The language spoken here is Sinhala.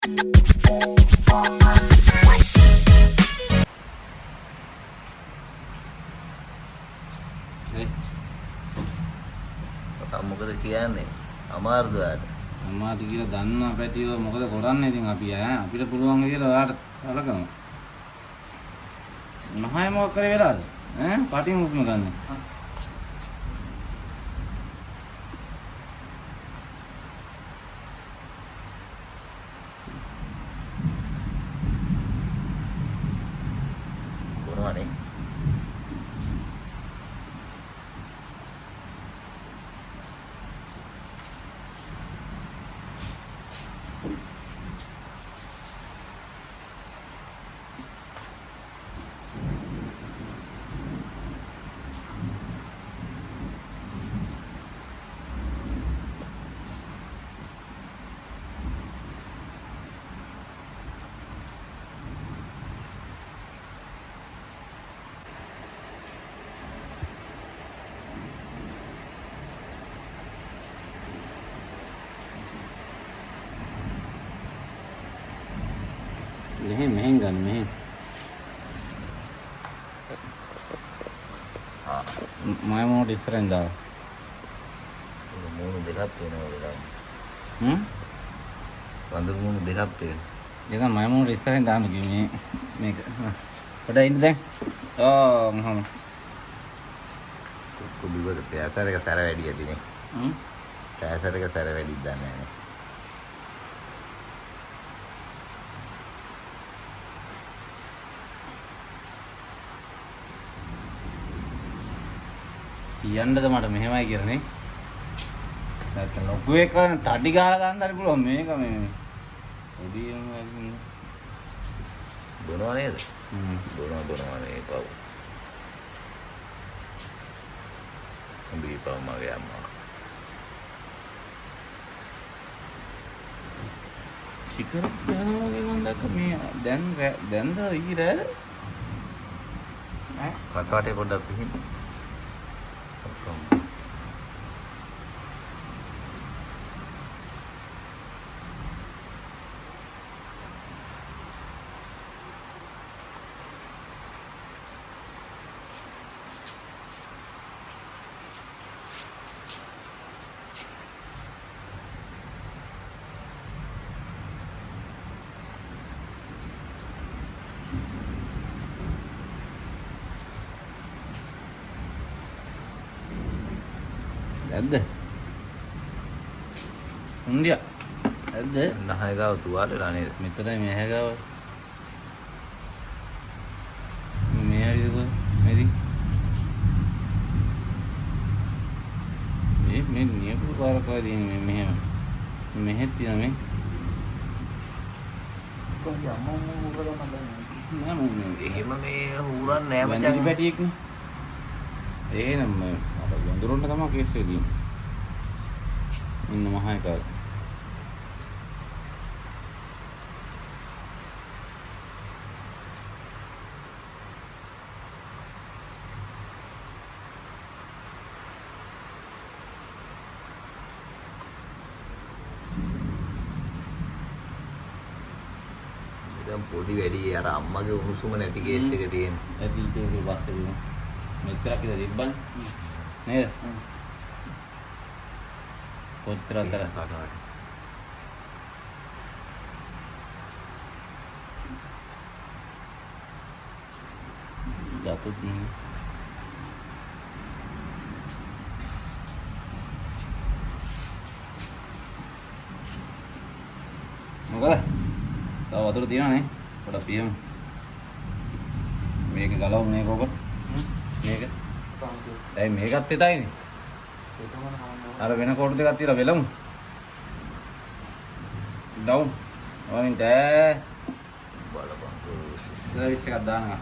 මොකද කියන්නේ අමාරුද ඔයාලට? අමාරු කියලා දන්නා පැටියෝ මොකද කරන්නේ ඉතින් අපි අපිට පුළුවන් කියලා ඔයාලට සලකමු. මහය මොකක් කරේ වෙලාද? පටින් උස්ම ගන්න. බොනවනේ. මෙහෙන් ගන්න මෙහෙන්. මම මොකට ඉස්සරෙන් දාව. මූණු දෙකක් පේනවා වෙලාව. වඳුරු මූණු දෙකක් පේනවා. ඒක මම මොකට ඉස්සරෙන් දාන්න කිව්වේ මේක. පොඩ ඉන්න දැන්. මහම. කුඩුවද පෑසර එක සැර වැඩි ඇතිනේ. පෑසර එක සැර වැඩිද දන්නේ නැහැ. කියන්නද මට මෙහෙමයි කියලා නේ. නැත්නම් ලොකු එක තඩි ගහලා දාන්න හරි පුළුවන් මේක මේ පොඩි බොනවා නේද? බොනවා නේ පව්. උඹේ පව් මගේ අම්මා. චිකර් යනවා වගේ මන් දැක්ක මේ දැන්ද ඊරෑද? කටවටේ පොඩ්ඩක් පිහින්. ඇද්ද? උන්දියා. ඇද්ද? නහය ගාව තුවාලලා නේද? මෙතරයි මෙහ ගාව. මේ හරිද කො? මේදි. මේ නියපු පාර පාදින් මෙහෙම. මෙහෙත් තියෙන මේ. කොහොමද අම්මෝ මොකද මම එහෙම මේ හුරන්නේ නෑ මචං. වැඳි පැටියෙක් නේ. එහෙනම් අර වඳුරන්න තමයි කේස් වෙදී. ඉන්න මහා එකා. දැන් පොඩි වැඩි අර අම්මගේ උණුසුම නැති කේස් එක තියෙන. ඇති ඒක වාස්තවික. මෙච්චරක් ඉඳලා තිබ්බනේ. නේද? කොච්චර අතර කාටවත්. දතුත් නේ. මොකද? තව වතුර තියනනේ. පොඩක් පියමු. මේක ගලවමු මේක ඔබ. මේක. දැන් මේකත් හිතයිනේ. අර වෙන කෝටු දෙකක් තියලා වෙලමු. ඩවුන්. වයින් ඩෑ. බලපන්. සර්විස් එකක් දානවා.